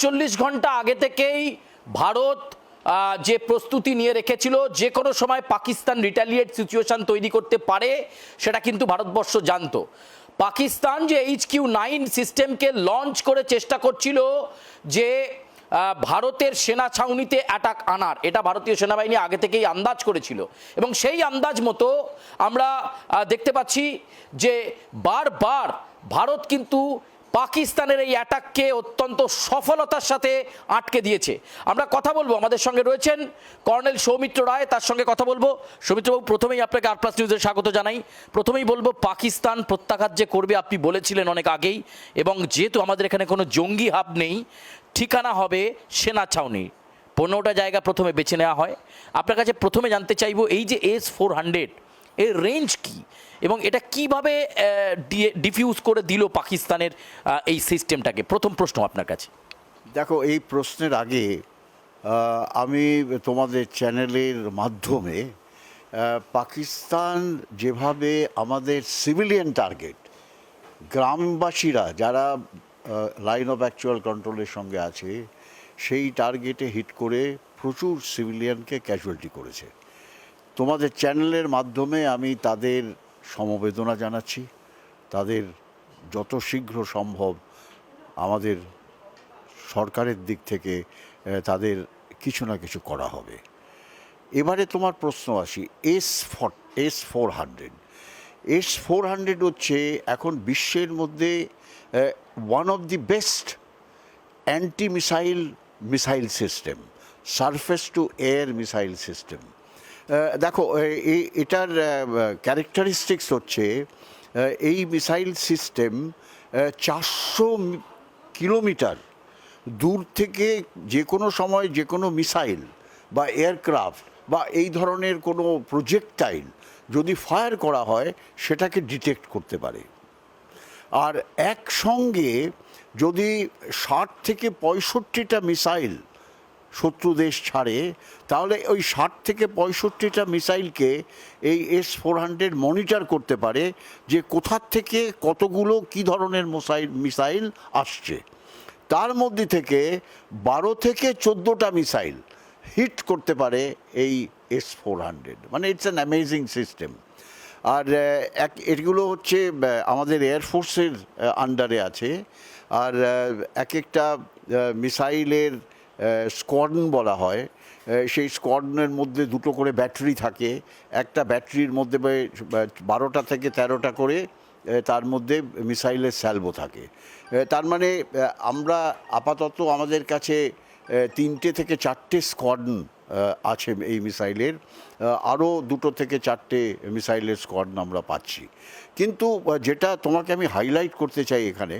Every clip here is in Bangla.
40 ঘন্টা আগে থেকেই ভারত যে প্রস্তুতি নিয়ে রেখেছিল যে কোনো সময় পাকিস্তান রিটালিয়েট সিচুয়েশন তৈরি করতে পারে সেটা কিন্তু ভারতবর্ষ জানতো। পাকিস্তান যে HQ-9 সিস্টেমকে লঞ্চ করে চেষ্টা করছিল যে ভারতের সেনা ছাউনিতে অ্যাটাক আনার, এটা ভারতীয় সেনাবাহিনী আগে থেকেই আন্দাজ করেছিল এবং সেই আন্দাজ মতো আমরা দেখতে পাচ্ছি যে বারবার ভারত কিন্তু পাকিস্তানের এই অ্যাটাককে অত্যন্ত সফলতার সাথে আটকে দিয়েছে। আমরা কথা বলবো, আমাদের সঙ্গে রয়েছেন কর্নেল সৌমিত্র রায়, তার সঙ্গে কথা বলবো। সৌমিত্রবাবু, প্রথমেই আপনাকে আর প্লাস নিউজে স্বাগত জানাই। প্রথমেই বলবো, পাকিস্তান প্রত্যাঘাত যে করবে আপনি বলেছিলেন অনেক আগেই, এবং যেহেতু আমাদের এখানে কোনো জঙ্গি হাব নেই, ঠিকানা হবে সেনা ছাউনি। 15টা জায়গা প্রথমে বেছে নেওয়া হয়। আপনার কাছে প্রথমে জানতে চাইবো, এই যে S-400 এর রেঞ্জ কি এবং এটা কিভাবে ডিফিউজ করে দিল পাকিস্তানের এই সিস্টেমটাকে? প্রথম প্রশ্ন আপনার কাছে। দেখো, এই প্রশ্নের আগে আমি তোমাদের চ্যানেলের মাধ্যমে পাকিস্তান যেভাবে আমাদের সিভিলিয়ান টার্গেট, গ্রামবাসীরা যারা লাইন অফ অ্যাকচুয়াল কন্ট্রোলের সঙ্গে আছে, সেই টার্গেটে হিট করে প্রচুর সিভিলিয়ানকে ক্যাজুয়ালিটি করেছে। তোমাদের চ্যানেলের মাধ্যমে আমি তাদের সমবেদনা জানাচ্ছি। তাদের যত শীঘ্র সম্ভব আমাদের সরকারের দিক থেকে তাদের কিছু না কিছু করা হবে। এবারে তোমার প্রশ্ন আসি, S-400 হচ্ছে এখন বিশ্বের মধ্যে one of the best anti missile system, surface two air missile system. দেখো, এটার ক্যারেক্টারিস্টিক্স হচ্ছে এই মিসাইল সিস্টেম 400 কিলোমিটার দূর থেকে যে কোনো সময় যে কোনো মিসাইল বা এয়ারক্রাফট বা এই ধরনের কোনো প্রজেক্টাইল যদি ফায়ার করা হয় সেটাকে ডিটেক্ট করতে পারে। আর একসঙ্গে যদি 60 থেকে 65টা মিসাইল শত্রু দেশ ছাড়ে, তাহলে ওই 60 থেকে 65টা মিসাইলকে এই S-400 মনিটর করতে পারে যে কোথার থেকে কতগুলো কী ধরনের মিসাইল আসছে। তার মধ্যে থেকে 12 থেকে 14টা মিসাইল হিট করতে পারে এই S-400। মানে ইটস অ্যান অ্যামেজিং সিস্টেম। আর এগুলো হচ্ছে আমাদের এয়ারফোর্সের আন্ডারে আছে। আর এক একটা মিসাইলের স্কোয়াড্রন বলা হয়। সেই স্কোয়াড্রনের মধ্যে 2টো করে ব্যাটারি থাকে। একটা ব্যাটারির মধ্যে 12টা থেকে 13টা করে তার মধ্যে মিসাইলের স্যালভো থাকে। তার মানে আমরা আপাতত আমাদের কাছে 3টে থেকে 4টে স্কোয়াড্রন আছে এই মিসাইলের। আরও 2টো থেকে 4টে মিসাইলের স্কোয়াড্রন আমরা পাচ্ছি। কিন্তু যেটা তোমাকে আমি হাইলাইট করতে চাই এখানে,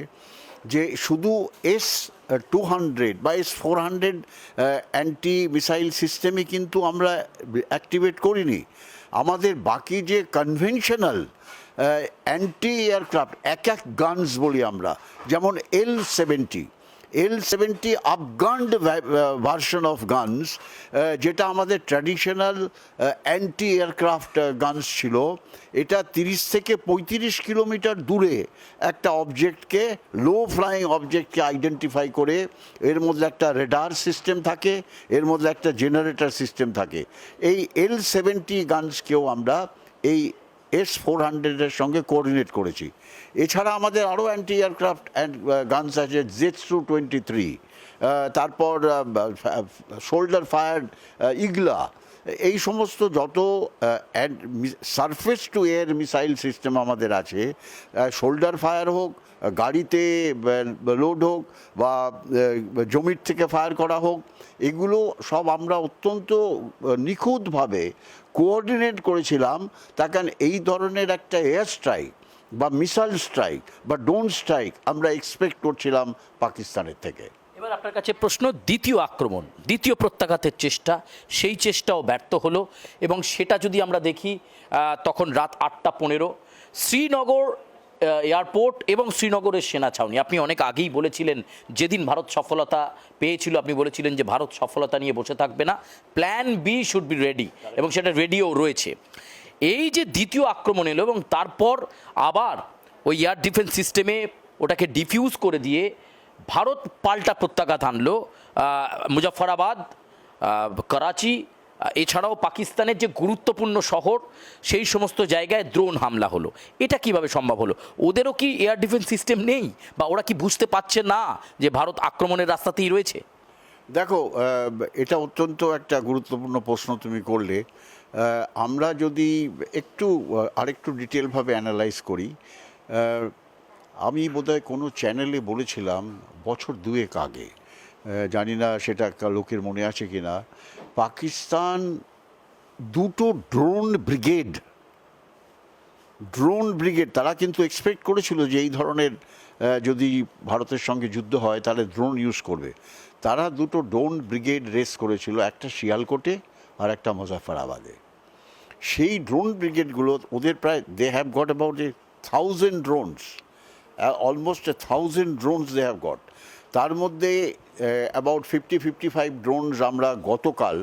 যে শুধু S-200 বা S-400 অ্যান্টি মিসাইল সিস্টেমে কিন্তু আমরা অ্যাক্টিভেট করিনি। আমাদের বাকি যে কনভেনশনাল অ্যান্টি এয়ারক্রাফট এক গানস বলি আমরা, যেমন L-70 আপগান্ড ভার্সন অফ গানস, যেটা আমাদের ট্র্যাডিশনাল অ্যান্টি এয়ারক্রাফট গানস ছিল। এটা 30 থেকে 35 কিলোমিটার দূরে একটা অবজেক্টকে, লো ফ্লাইং অবজেক্টকে আইডেন্টিফাই করে, এর মধ্যে একটা রেডার সিস্টেম থাকে, এর মধ্যে একটা জেনারেটর সিস্টেম থাকে। এই L-70 গানসকেও আমরা এই S-400-এর সঙ্গে কোঅর্ডিনেট করেছি। এছাড়া আমাদের আরও অ্যান্টি এয়ারক্রাফট গানস আছে, Z-23, তারপর শোল্ডার ফায়ার ইগলা। এই সমস্ত যত surface two air missile system আমাদের আছে, শোল্ডার ফায়ার হোক, গাড়িতে লোড হোক বা জমির থেকে ফায়ার করা হোক, এগুলো সব আমরা অত্যন্ত নিখুঁতভাবে কোঅর্ডিনেট করেছিলাম। তার কারণ এই ধরনের একটা এয়ার স্ট্রাইক বা মিসাইল স্ট্রাইক বা ড্রোন স্ট্রাইক আমরা এক্সপেক্ট করছিলাম পাকিস্তানের থেকে। এবার আপনার কাছে প্রশ্ন, দ্বিতীয় আক্রমণ, দ্বিতীয় প্রত্যাঘাতের চেষ্টা, সেই চেষ্টাও ব্যর্থ হলো এবং সেটা যদি আমরা দেখি তখন রাত 8টা 15 শ্রীনগর এয়ারপোর্ট এবং শ্রীনগরের সেনা ছাউনি। আপনি অনেক আগেই বলেছিলেন, যেদিন ভারত সফলতা পেয়েছিল আপনি বলেছিলেন যে ভারত সফলতা নিয়ে বসে থাকবে না, plan B should be ready, এবং সেটা রেডিও রয়েছে। এই যে দ্বিতীয় আক্রমণ এলো এবং তারপর আবার ওই এয়ার ডিফেন্স সিস্টেমে ওটাকে ডিফিউজ করে দিয়ে ভারত পাল্টা প্রত্যাঘাত আনলো মুজাফফরাবাদ, করাচি, এছাড়াও পাকিস্তানের যে গুরুত্বপূর্ণ শহর সেই সমস্ত জায়গায় ড্রোন হামলা হলো। এটা কিভাবে সম্ভব হলো? ওদেরও কি এয়ার ডিফেন্স সিস্টেম নেই, বা ওরা কি বুঝতে পারছে না যে ভারত আক্রমণের রাস্তাতেই রয়েছে? দেখো, এটা অত্যন্ত একটা গুরুত্বপূর্ণ প্রশ্ন তুমি করলে। আমরা যদি একটু আরেকটু ডিটেলভাবে অ্যানালাইজ করি, আমি বোধহয় কোনো চ্যানেলে বলেছিলাম বছর দুয়েক আগে, জানি না সেটা লোকের মনে আছে কি না, পাকিস্তান দুটো ড্রোন ব্রিগেড তারা কিন্তু এক্সপেক্ট করেছিল যে এই ধরনের যদি ভারতের সঙ্গে যুদ্ধ হয় তাহলে ড্রোন ইউজ করবে। তারা দুটো ড্রোন ব্রিগেড রেস করেছিল, একটা শিয়ালকোটে আর একটা মুজাফফরাবাদে। সেই ড্রোন ব্রিগেডগুলো ওদের প্রায় they have got about 1,000 drones, almost 1,000 drones they have got. তার মধ্যে অ্যাবাউট 55 ড্রোনস আমরা গতকাল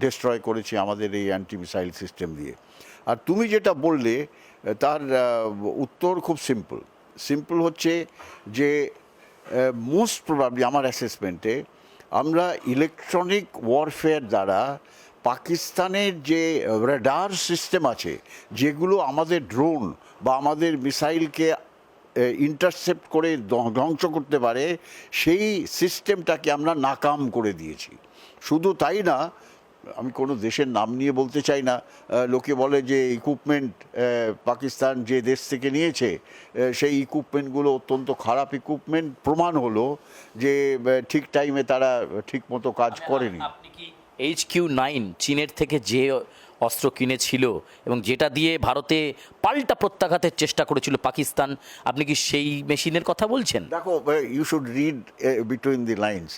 ডিস্ট্রয় করেছি আমাদের এই অ্যান্টি মিসাইল সিস্টেম দিয়ে। আর তুমি যেটা বললে তার উত্তর খুব সিম্পল হচ্ছে যে মোস্ট প্রবাবলি আমার অ্যাসেসমেন্টে আমরা ইলেকট্রনিক ওয়ারফেয়ার দ্বারা পাকিস্তানের যে রাডার সিস্টেম আছে, যেগুলো আমাদের ড্রোন বা আমাদের মিসাইলকে ইন্টারসেপ্ট করে ধ্বংস করতে পারে, সেই সিস্টেমটাকে আমরা নাকাম করে দিয়েছি। শুধু তাই না, আমি কোনো দেশের নাম নিয়ে বলতে চাই না, লোকে বলে যে ইকুইপমেন্ট পাকিস্তান যে দেশ থেকে নিয়েছে সেই ইকুইপমেন্টগুলো অত্যন্ত খারাপ ইকুইপমেন্ট, প্রমাণ হলো যে ঠিক টাইমে তারা ঠিক মতো কাজ করেনি। আপনি কি HQ-9 চীনের থেকে যে অস্ত্র কিনেছিল এবং যেটা দিয়ে ভারতে পাল্টা প্রত্যাঘাতের চেষ্টা করেছিল পাকিস্তান, আপনি কি সেই মেশিনের কথা বলছেন? দেখো, you should read between the lines.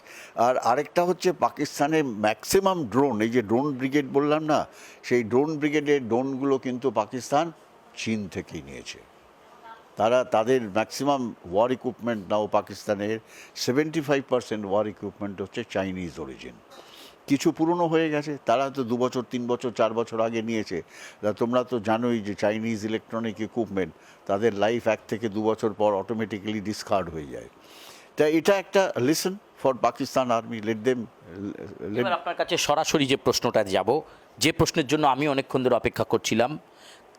আর আরেকটা হচ্ছে পাকিস্তানের ম্যাক্সিমাম ড্রোন, এই যে ড্রোন ব্রিগেড বললাম না, সেই ড্রোন ব্রিগেডের ড্রোনগুলো কিন্তু পাকিস্তান চীন থেকেই নিয়েছে। তারা তাদের ম্যাক্সিমাম ওয়ার ইকুইপমেন্ট নাও পাকিস্তানের 75% ওয়ার ইকুইপমেন্ট হচ্ছে চাইনিজ অরিজিন। কিছু পুরনো হয়ে গেছে, তারা তো 2 বছর 3 বছর 4 বছর আগে নিয়েছে। তোমরা তো জানোই যে চাইনিজ ইলেকট্রনিক ইকুইপমেন্ট তাদের লাইফ 1 থেকে 2 বছর পর অটোমেটিক্যালি ডিসকার্ড হয়ে যায়। তা এটা একটা lesson for Pakistan army, let them. এবার আপনার কাছে সরাসরি যে প্রশ্নটা যাব, যে প্রশ্নের জন্য আমি অনেকক্ষণ ধরে অপেক্ষা করছিলাম,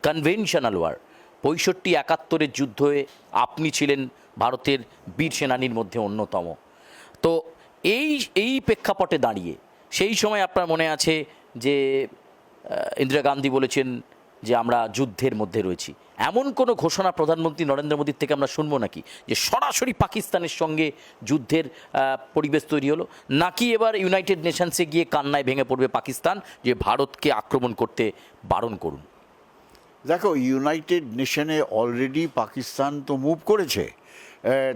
কনভেনশনাল ওয়ার 65-71 যুদ্ধে আপনি ছিলেন ভারতের বীর সেনানীর মধ্যে অন্যতম। তো এই প্রেক্ষাপটে দাঁড়িয়ে সেই সময় আপনার মনে আছে যে ইন্দিরা গান্ধী বলেছেন যে আমরা যুদ্ধের মধ্যে রয়েছি। এমন কোনো ঘোষণা প্রধানমন্ত্রী নরেন্দ্র মোদীর থেকে আমরা শুনবো নাকি যে সরাসরি পাকিস্তানের সঙ্গে যুদ্ধের পরিবেশ তৈরি হলো, নাকি এবার ইউনাইটেড নেশনসে গিয়ে কান্নায় ভেঙে পড়বে পাকিস্তান যে ভারতকে আক্রমণ করতে বারণ করুন? দেখো, ইউনাইটেড নেশনে অলরেডি পাকিস্তান তো মুভ করেছে।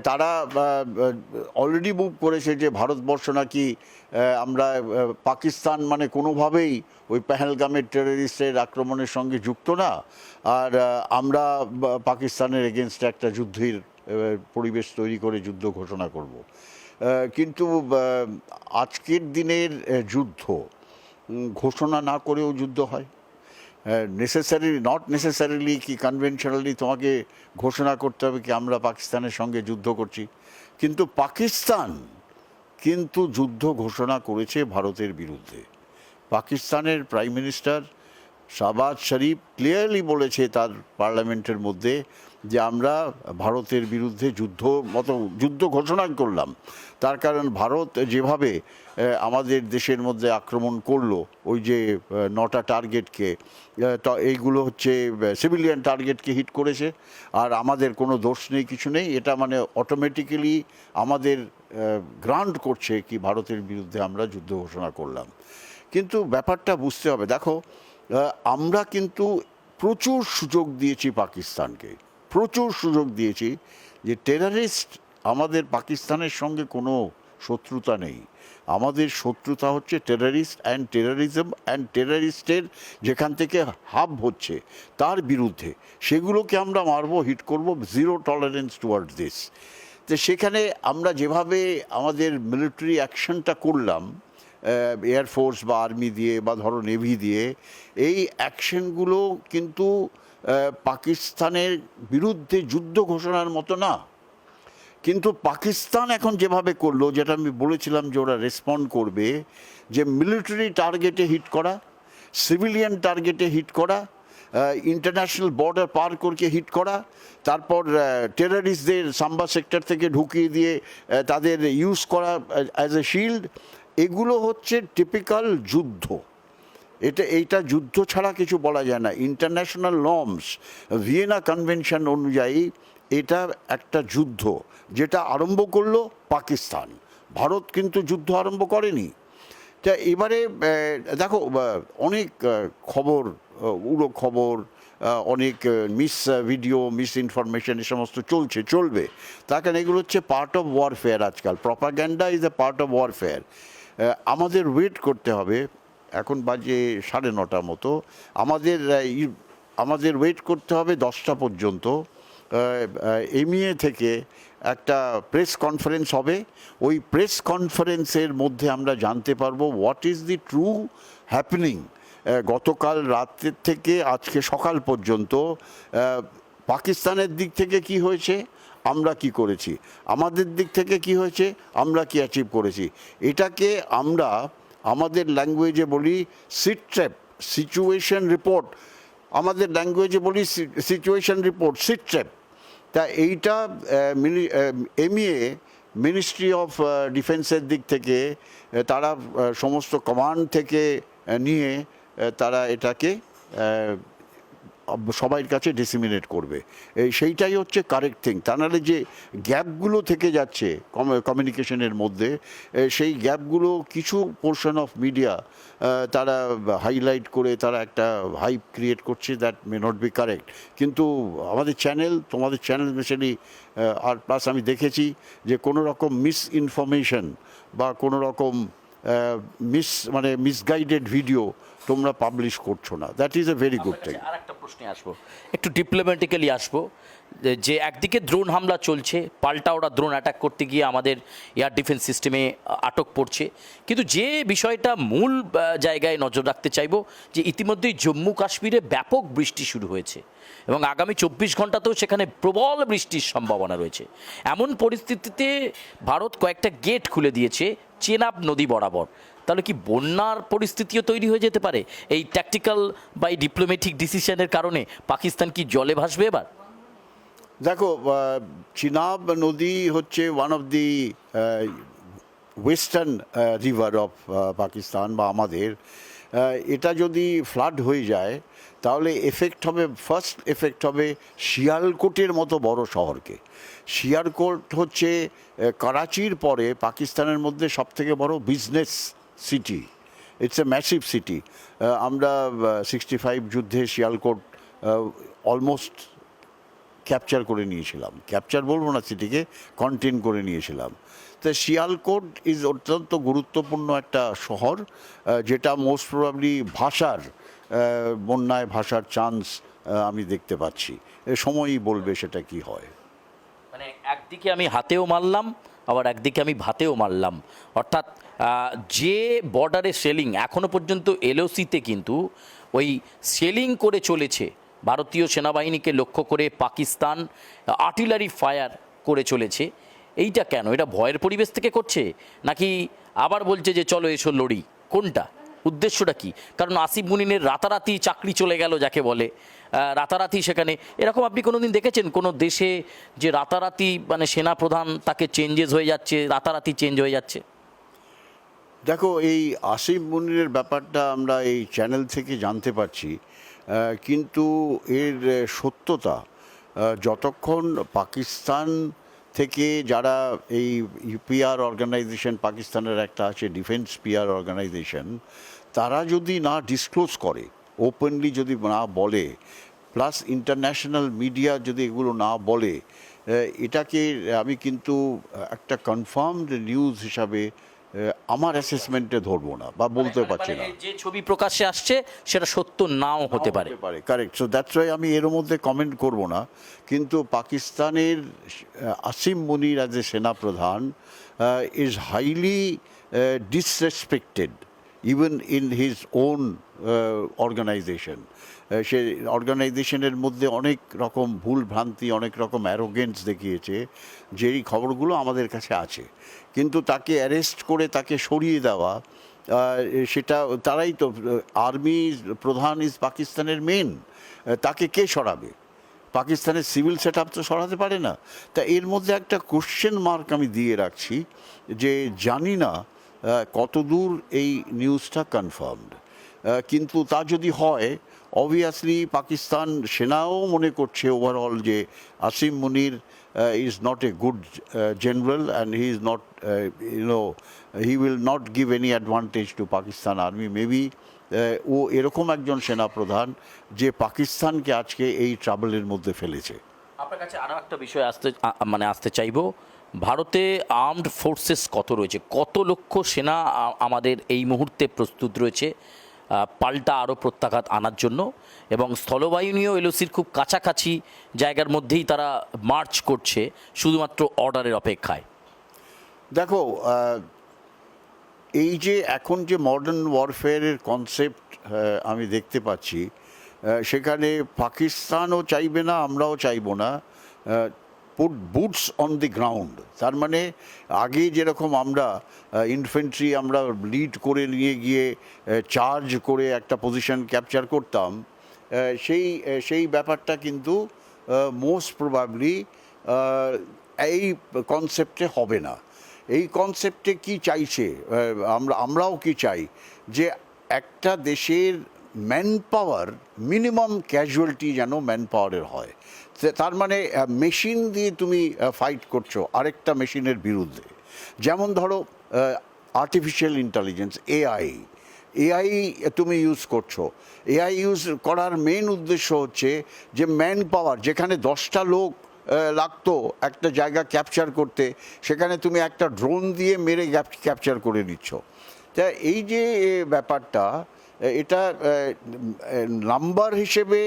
তারা অলরেডি মুভ করেছে যে ভারতবর্ষ নাকি আমরা পাকিস্তান মানে কোনোভাবেই ওই পেহেলগামের টেররিস্টের আক্রমণের সঙ্গে যুক্ত না, আর আমরা পাকিস্তানের এগেনস্টে একটা যুদ্ধের পরিবেশ তৈরি করে যুদ্ধ ঘোষণা করব। কিন্তু আজকের দিনের যুদ্ধ ঘোষণা না করেও যুদ্ধ হয়। নট নেসেসারিলি কি কনভেনশনালি তোমাকে ঘোষণা করতে হবে কি আমরা পাকিস্তানের সঙ্গে যুদ্ধ করছি, কিন্তু পাকিস্তান কিন্তু যুদ্ধ ঘোষণা করেছে ভারতের বিরুদ্ধে। পাকিস্তানের প্রাইম মিনিস্টার শাহবাজ শরীফ ক্লিয়ারলি বলেছে তার পার্লামেন্টের মধ্যে যে আমরা ভারতের বিরুদ্ধে যুদ্ধ ঘোষণা করলাম। তার কারণ ভারত যেভাবে আমাদের দেশের মধ্যে আক্রমণ করলো, ওই যে 9টা টার্গেটকে, এইগুলো হচ্ছে সিভিলিয়ান টার্গেটকে হিট করেছে, আর আমাদের কোনো দোষ নেই, কিছু নেই। এটা মানে অটোমেটিক্যালি আমাদের গ্রান্ট করছে কি ভারতের বিরুদ্ধে আমরা যুদ্ধ ঘোষণা করলাম। কিন্তু ব্যাপারটা বুঝতে হবে, দেখো আমরা কিন্তু প্রচুর সুযোগ দিয়েছি পাকিস্তানকে, প্রচুর সুযোগ দিয়েছি যে টেররিস্ট, আমাদের পাকিস্তানের সঙ্গে কোনো শত্রুতা নেই, আমাদের শত্রুতা হচ্ছে টেররিস্ট অ্যান্ড টেররিজম অ্যান্ড টেররিস্টের যেখান থেকে হাব হচ্ছে তার বিরুদ্ধে, সেগুলোকে আমরা মারবো, হিট করব, জিরো টলারেন্স টুয়ার্ডস দিস। তো সেখানে আমরা যেভাবে আমাদের মিলিটারি অ্যাকশনটা করলাম এয়ারফোর্স বা আর্মি দিয়ে বা ধরো নেভি দিয়ে, এই অ্যাকশনগুলো কিন্তু পাকিস্তানের বিরুদ্ধে যুদ্ধ ঘোষণার মতো না। কিন্তু পাকিস্তান এখন যেভাবে করলো, যেটা আমি বলেছিলাম যে ওরা রেসপন্ড করবে, যে মিলিটারি টার্গেটে হিট করা, সিভিলিয়ান টার্গেটে হিট করা, ইন্টারন্যাশনাল বর্ডার পার করকে হিট করা, তারপর টেররিস্টদের সাম্বা সেক্টর থেকে ঢুকিয়ে দিয়ে তাদের ইউজ করা অ্যাজ এ শিল্ড, এগুলো হচ্ছে টিপিক্যাল যুদ্ধ। এইটা যুদ্ধ ছাড়া কিছু বলা যায় না। ইন্টারন্যাশনাল নর্মস, ভিয়েনা কনভেনশন অনুযায়ী এটা একটা যুদ্ধ, যেটা আরম্ভ করলো পাকিস্তান। ভারত কিন্তু যুদ্ধ আরম্ভ করেনি। তা এবারে দেখো, অনেক খবর, উড়ো খবর, অনেক মিস ভিডিও, মিস ইনফরমেশন, এ সমস্ত চলবে। তার কারণ এগুলো হচ্ছে পার্ট অফ ওয়ারফেয়ার। আজকাল propaganda is a part of warfare. আমাদের ওয়েট করতে হবে, এখন বাজে 9:30 মতো, আমাদের ওয়েট করতে হবে 10টা পর্যন্ত। এমইএ থেকে একটা প্রেস কনফারেন্স হবে। ওই প্রেস কনফারেন্সের মধ্যে আমরা জানতে পারবো what is the true happening. গতকাল রাতের থেকে আজকে সকাল পর্যন্ত পাকিস্তানের দিক থেকে কি হয়েছে, আমরা কি করেছি, আমাদের দিক থেকে কি হয়েছে, আমরা কি অ্যাচিভ করেছি। এটাকে আমরা আমাদের ল্যাঙ্গুয়েজে বলি সিট ট্র্যাপ, সিচুয়েশন রিপোর্ট। আমাদের ল্যাঙ্গুয়েজে বলি সিচুয়েশন রিপোর্ট, সিট ট্র্যাপ। তা এইটা এমইএ, মিনিস্ট্রি অফ ডিফেন্সের দিক থেকে তারা সমস্ত কমান্ড থেকে নিয়ে তারা এটাকে সবাই কাছে ডিসিমিনেট করবে। সেইটাই হচ্ছে কারেক্ট থিং। তা নাহলে যে গ্যাপগুলো থেকে যাচ্ছে কমিউনিকেশনের মধ্যে, সেই গ্যাপগুলো কিছু পোর্শন অফ মিডিয়া তারা হাইলাইট করে তারা একটা হাইপ ক্রিয়েট করছে, that may not be correct. কিন্তু আমাদের চ্যানেল, তোমাদের চ্যানেল স্পেশালি, আর প্লাস আমি দেখেছি যে কোনো রকম মিস ইনফরমেশন বা কোনো রকম মিসগাইডেড ভিডিও তোমরা পাবলিশ করছো না। That is a very good thing. আর একটা প্রশ্নে আসবো, একটু ডিপ্লোম্যাটিক্যালি আসবো, যে একদিকে ড্রোন হামলা চলছে, পাল্টা ওরা ড্রোন অ্যাটাক করতে গিয়ে আমাদের এয়ার ডিফেন্স সিস্টেমে আটক পড়ছে, কিন্তু যে বিষয়টা মূল জায়গায় নজর রাখতে চাইবো, যে ইতিমধ্যেই জম্মু কাশ্মীরে ব্যাপক বৃষ্টি শুরু হয়েছে এবং আগামী 24 ঘন্টাতেও সেখানে প্রবল বৃষ্টির সম্ভাবনা রয়েছে। এমন পরিস্থিতিতে ভারত কয়েকটা গেট খুলে দিয়েছে চেনাব নদী বরাবর। তাহলে কি বন্যার পরিস্থিতিও তৈরি হয়ে যেতে পারে এই ট্যাকটিক্যাল বা এই ডিপ্লোম্যাটিক ডিসিশনের কারণে? পাকিস্তান কি জলে ভাসবে এবার? দেখো, চিনাব নদী হচ্ছে one of the western river of Pakistan বা আমাদের। এটা যদি ফ্লাড হয়ে যায় তাহলে এফেক্ট হবে, ফার্স্ট এফেক্ট হবে শিয়ালকোটের মতো বড় শহরকে। শিয়ালকোট হচ্ছে করাচির পরে পাকিস্তানের মধ্যে সবথেকে বড় business city. It's a massive city. আমরা 65 যুদ্ধে শিয়ালকোট অলমোস্ট ক্যাপচার করে নিয়েছিলাম, ক্যাপচার বলবো না, সিটিকে কন্টেন করে নিয়েছিলাম। তো শিয়ালকোট ইজ অত্যন্ত গুরুত্বপূর্ণ একটা শহর, যেটা মোস্ট প্রবাবলি বন্যায় ভাসার চান্স আমি দেখতে পাচ্ছি। সময়ই বলবে সেটা কি হয়। মানে একদিকে আমি হাতেও মারলাম, আবার একদিকে আমি ভাতেও মারলাম। অর্থাৎ যে বর্ডারে সেলিং এখনো পর্যন্ত এলওসিতে কিন্তু ওই সেলিং করে চলেছে, ভারতীয় সেনাবাহিনীকে লক্ষ্য করে পাকিস্তান আর্টিলারি ফায়ার করে চলেছে। এইটা কেন? এটা ভয়ের পরিবেশ থেকে করছে, নাকি আবার বলছে যে চলো এসো লড়ি? কোনটা উদ্দেশ্যটা কি? কারণ আসিফ মুনিনের রাতারাতি চাকরি চলে গেল যাকে বলে, রাতারাতি সেখানে এরকম আপনি কোনোদিন দেখেছেন কোনো দেশে যে রাতারাতি মানে সেনাপ্রধান তাকে চেঞ্জেস হয়ে যাচ্ছে, রাতারাতি চেঞ্জ হয়ে যাচ্ছে? দেখো, এই আসিফ মুনিরের ব্যাপারটা আমরা এই চ্যানেল থেকে জানতে পারছি, কিন্তু এর সত্যতা যতক্ষণ পাকিস্তান থেকে যারা এই ইউপিআর অর্গানাইজেশন, পাকিস্তানের একটা আছে ডিফেন্স পিআর অর্গানাইজেশন, তারা যদি না ডিসক্লোজ করে, ওপেনলি যদি না বলে, প্লাস ইন্টারন্যাশনাল মিডিয়া যদি এগুলো না বলে, এটাকে আমি কিন্তু একটা কনফার্মড নিউজ হিসাবে আমার অ্যাসেসমেন্টে ধরবো না বা বলতে পারছি না। যে ছবি প্রকাশ্যে আসছে সেটা সত্য নাও হতে পারে। কারেক্ট। সো দ্যাটস ওয়াই আমি এর মধ্যে কমেন্ট করব না। কিন্তু পাকিস্তানের আসিম মুনির অ্যাজ এ সেনাপ্রধান is highly disrespected even in his own organization. সে অর্গানাইজেশনের মধ্যে অনেক রকম ভুল ভ্রান্তি, অনেক রকম অ্যারোগেন্স দেখিয়েছে, যেই খবরগুলো আমাদের কাছে আছে। কিন্তু তাকে অ্যারেস্ট করে তাকে সরিয়ে দেওয়া, সেটা তারাই তো, আর্মি প্রধান ইজ পাকিস্তানের মেন, তাকে কে সরাবে? পাকিস্তানের সিভিল সেট আপ তো সরাতে পারে না। তা এর মধ্যে একটা কোশ্চেন মার্ক আমি দিয়ে রাখছি, যে জানি না কতদূর এই নিউজটা কনফার্মড। কিন্তু তা যদি হয়, অবভিয়াসলি পাকিস্তান সেনাও মনে করছে ওভারঅল যে Asim Munir is not a good general, and he is not, he will not give any advantage to Pakistan army. Maybe ও এরকম একজন সেনাপ্রধান যে পাকিস্তানকে আজকে এই ট্রাবলের মধ্যে ফেলেছে। আপনার কাছে আরও একটা বিষয় আসতে চাইবো, ভারতে আর্মড ফোর্সেস কত রয়েছে, কত লক্ষ সেনা আমাদের এই মুহূর্তে প্রস্তুত রয়েছে পাল্টা আরও প্রত্যাঘাত আনার জন্য, এবং স্থলবাহিনীও এলওসির খুব কাছাকাছি জায়গার মধ্যেই তারা মার্চ করছে শুধুমাত্র অর্ডারের অপেক্ষায়। দেখো, এই যে এখন যে মডার্ন ওয়ারফেয়ারের কনসেপ্ট আমি দেখতে পাচ্ছি, সেখানে পাকিস্তানও চাইবে না, আমরাও চাইবো না, put boots on the ground. তার মানে আগে যেরকম আমরা ইনফেন্ট্রি আমরা লিড করে নিয়ে গিয়ে চার্জ করে একটা পজিশন ক্যাপচার করতাম, সেই ব্যাপারটা কিন্তু মোস্ট প্রবাবলি এই কনসেপ্টে হবে না। এই কনসেপ্টে কি চাইছে, আমরাও কি চাই, যে একটা দেশের ম্যান পাওয়ার, মিনিমাম ক্যাজুয়ালিটি যেন ম্যান পাওয়ারের হয়। তার মানে মেশিন দিয়ে তুমি ফাইট করছো আরেকটা মেশিনের বিরুদ্ধে। যেমন ধরো আর্টিফিশিয়াল ইন্টেলিজেন্স, এআই তুমি ইউজ করছো। এআই ইউজ করার মেন উদ্দেশ্য হচ্ছে যে ম্যান পাওয়ার, যেখানে 10টা লোক লাগতো একটা জায়গা ক্যাপচার করতে, সেখানে তুমি একটা ড্রোন দিয়ে মেরে ক্যাপচার করে নিচ্ছ। তা এই যে ব্যাপারটা, এটা নাম্বার হিসেবে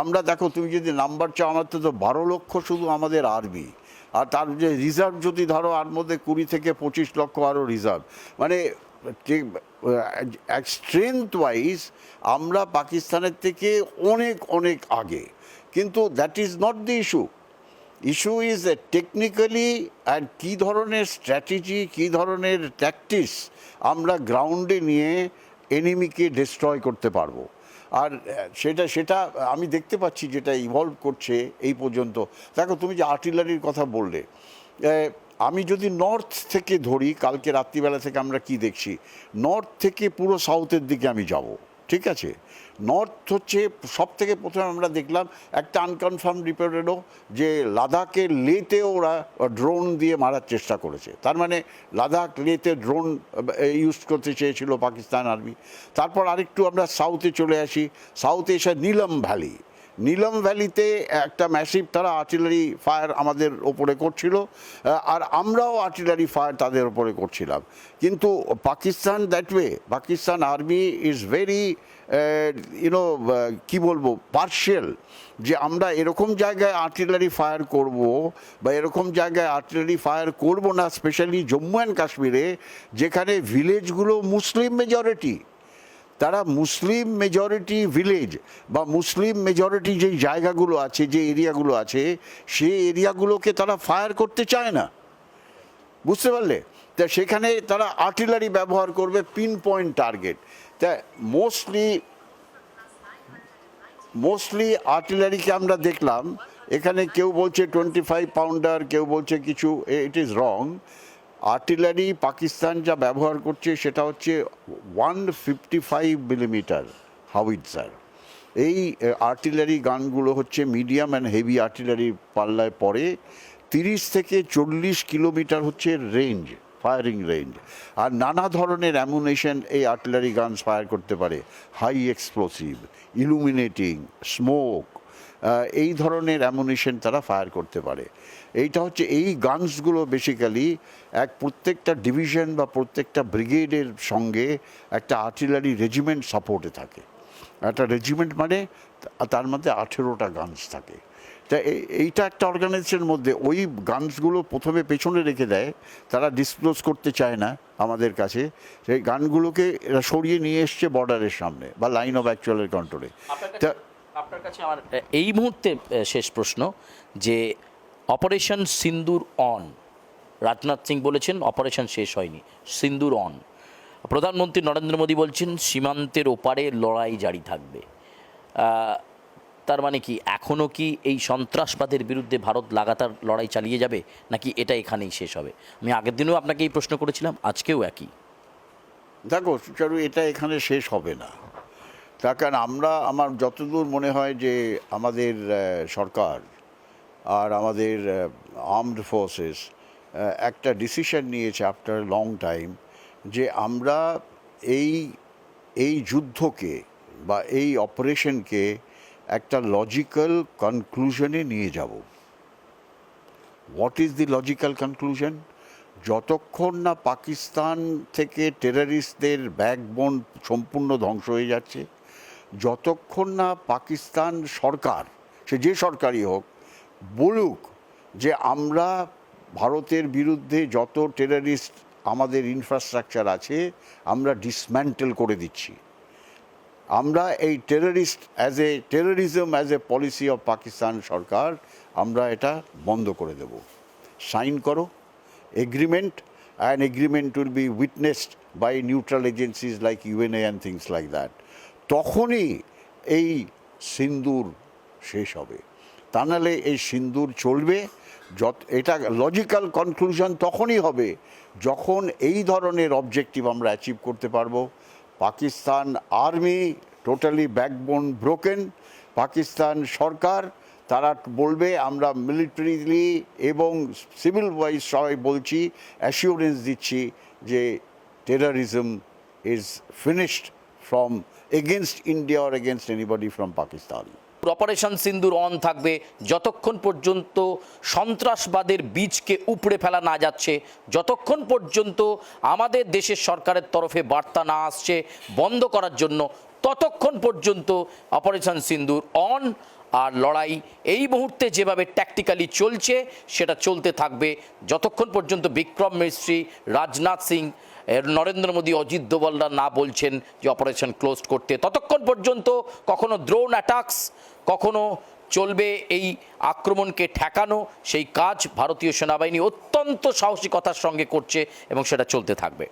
আমরা, দেখো তুমি যদি নাম্বার চাও, আমার তো 12 লক্ষ শুধু আমাদের আর্মি, আর তার যে রিজার্ভ যদি ধরো, আর মধ্যে 20 থেকে 25 লক্ষ আরও রিজার্ভ, মানে স্ট্রেংথ ওয়াইজ আমরা পাকিস্তানের থেকে অনেক অনেক আগে। কিন্তু that is not the issue. Issue is technically, and কী ধরনের স্ট্র্যাটেজি, কী ধরনের ট্যাকটিক্স আমরা গ্রাউন্ডে নিয়ে এনিমিকে ডিস্ট্রয় করতে পারবো। আর সেটা আমি দেখতে পাচ্ছি যেটা ইভলভ করছে এই পর্যন্ত। দেখো, তুমি যে আর্টিলারির কথা বললে, আমি যদি নর্থ থেকে ধরি, কালকে রাত্রিবেলা থেকে আমরা কি দেখছি, নর্থ থেকে পুরো সাউথের দিকে আমি যাব, ঠিক আছে? নর্থ হচ্ছে সব থেকে প্রথমে আমরা দেখলাম একটা আনকনফার্ম রিপোর্টেরও যে লাদাখের লেতে ওরা ড্রোন দিয়ে মারার চেষ্টা করেছে। তার মানে লাদাখ লেতে ড্রোন ইউজ করতে চেয়েছিল পাকিস্তান আর্মি। তারপর আরেকটু আমরা সাউথে চলে আসি, সাউথে এসে নীলম ভ্যালিতে একটা ম্যাসিভ তারা আর্টিলারি ফায়ার আমাদের ওপরে করছিল, আর আমরাও আর্টিলারি ফায়ার তাদের ওপরে করছিলাম। কিন্তু Pakistan that way, Pakistan army is very কী বলবো, পার্শিয়াল, যে আমরা এরকম জায়গায় আর্টিলারি ফায়ার করব বা এরকম জায়গায় আর্টিলারি ফায়ার করব না, স্পেশালি জম্মু অ্যান্ড কাশ্মীরে, যেখানে ভিলেজগুলো মুসলিম মেজরিটি। তারা মুসলিম মেজরিটি ভিলেজ বা মুসলিম মেজরিটি যেই জায়গাগুলো আছে, যে এরিয়াগুলো আছে, সেই এরিয়াগুলোকে তারা ফায়ার করতে চায় না, বুঝতে পারলে? তা সেখানে তারা আর্টিলারি ব্যবহার করবে, পিন পয়েন্ট টার্গেট। তা মোস্টলি আর্টিলারিকে আমরা দেখলাম, এখানে কেউ বলছে 25 পাউন্ডার, কেউ বলছে কিছু, it is wrong. Artillery Pakistan যা ব্যবহার করছে সেটা হচ্ছে 155 মিলিমিটার হাউইটজার। এই আর্টিলারি গানগুলো হচ্ছে মিডিয়াম অ্যান্ড হেভি আর্টিলারি পাল্লায় পড়ে। 30 থেকে 40 কিলোমিটার হচ্ছে রেঞ্জ, ফায়ারিং রেঞ্জ। আর নানা ধরনের অ্যামুনেশন এই আর্টিলারি গানস ফায়ার করতে পারে, হাই এক্সপ্লোসিভ, ইলুমিনেটিং, স্মোক, এই ধরনের অ্যামুনেশন তারা ফায়ার করতে পারে। এইটা হচ্ছে, এই গানসগুলো বেসিক্যালি প্রত্যেকটা ডিভিশন বা প্রত্যেকটা ব্রিগেডের সঙ্গে একটা আর্টিলারি রেজিমেন্ট সাপোর্টে থাকে। একটা রেজিমেন্ট মানে তার মধ্যে 18টা গানস থাকে। তা এইটা একটা অর্গানাইজেশনের মধ্যে ওই গানসগুলো প্রথমে পেছনে রেখে দেয়, তারা ডিসক্লোজ করতে চায় না আমাদের কাছে, সেই গানগুলোকে এরা সরিয়ে নিয়ে এসছে বর্ডারের সামনে বা লাইন অফ অ্যাকচুয়ালের কন্ট্রোলে। তা আপনার কাছে আমার এই মুহূর্তে শেষ প্রশ্ন, যে operation Sindoor on, Rajnath Singh বলেছেন অপারেশন শেষ হয়নি, সিন্দুর অন। প্রধানমন্ত্রী নরেন্দ্র মোদী বলছেন সীমান্তের ওপারে লড়াই জারি থাকবে। তার মানে কি এখনও কি এই সন্ত্রাসবাদের বিরুদ্ধে ভারত লাগাতার লড়াই চালিয়ে যাবে, নাকি এটা এখানেই শেষ হবে? আমি আগের দিনেও আপনাকে এই প্রশ্ন করেছিলাম, আজকেও একই। দেখো সুচারু, এটা এখানে শেষ হবে না। তার কারণ আমার যতদূর মনে হয় যে আমাদের সরকার আর আমাদের আর্মড ফোর্সেস একটা ডিসিশন নিয়েছে আফটার লং টাইম, যে আমরা এই যুদ্ধকে বা এই অপারেশনকে একটা লজিক্যাল কনক্লুশনে নিয়ে যাব। What is the logical conclusion? যতক্ষণ না পাকিস্তান থেকে টেররিস্টদের ব্যাকবোন সম্পূর্ণ ধ্বংস হয়ে যাচ্ছে, যতক্ষণ না পাকিস্তান সরকার, সে যে সরকারই হোক, বলুক যে আমরা ভারতের বিরুদ্ধে যত টেররিস্ট আমাদের ইনফ্রাস্ট্রাকচার আছে আমরা ডিসম্যান্টেল করে দিচ্ছি, আমরা এই terrorism as a policy of Pakistan সরকার আমরা এটা বন্ধ করে দেব, সাইন করো agreement, and agreement will be witnessed by neutral agencies like UNA and things like that. তখনই এই সিন্দুর শেষ হবে। তা নাহলে এই সিন্দুর চলবে। এটা লজিক্যাল কনক্লুশন তখনই হবে যখন এই ধরনের অবজেক্টিভ আমরা অ্যাচিভ করতে পারবো। Pakistan army totally backbone broken, Pakistan সরকার তারা বলবে আমরা মিলিটারিলি এবং সিভিল ওয়াইজ সবাই বলছি, অ্যাসিওরেন্স দিচ্ছি যে terrorism is finished from against India or against anybody from Pakistan. Operation Sindoor on থাকবে যতক্ষণ পর্যন্ত সন্ত্রাসবাদের বীজকে উপড়ে ফেলা না যাচ্ছে, যতক্ষণ পর্যন্ত আমাদের দেশের সরকারের তরফে বার্তা না আসছে বন্ধ করার জন্য, ততক্ষণ পর্যন্ত অপারেশন সিন্দুর অন। আর লড়াই এই মুহূর্তে যেভাবে ট্যাকটিক্যালি চলছে সেটা চলতে থাকবে যতক্ষণ পর্যন্ত বিক্রম মিস্ত্রি, রাজনাথ সিং, নরেন্দ্র মোদী, অজিত দোভালরা না বলছেন যে অপারেশন ক্লোজ করতে। ততক্ষণ পর্যন্ত কখনো ড্রোন অ্যাটাকস, কখনো চলবে এই আক্রমণকে ঠেকানো, সেই কাজ ভারতীয় সেনাবাহিনী অত্যন্ত সাহসিকতার সঙ্গে করছে এবং সেটা চলতে থাকবে।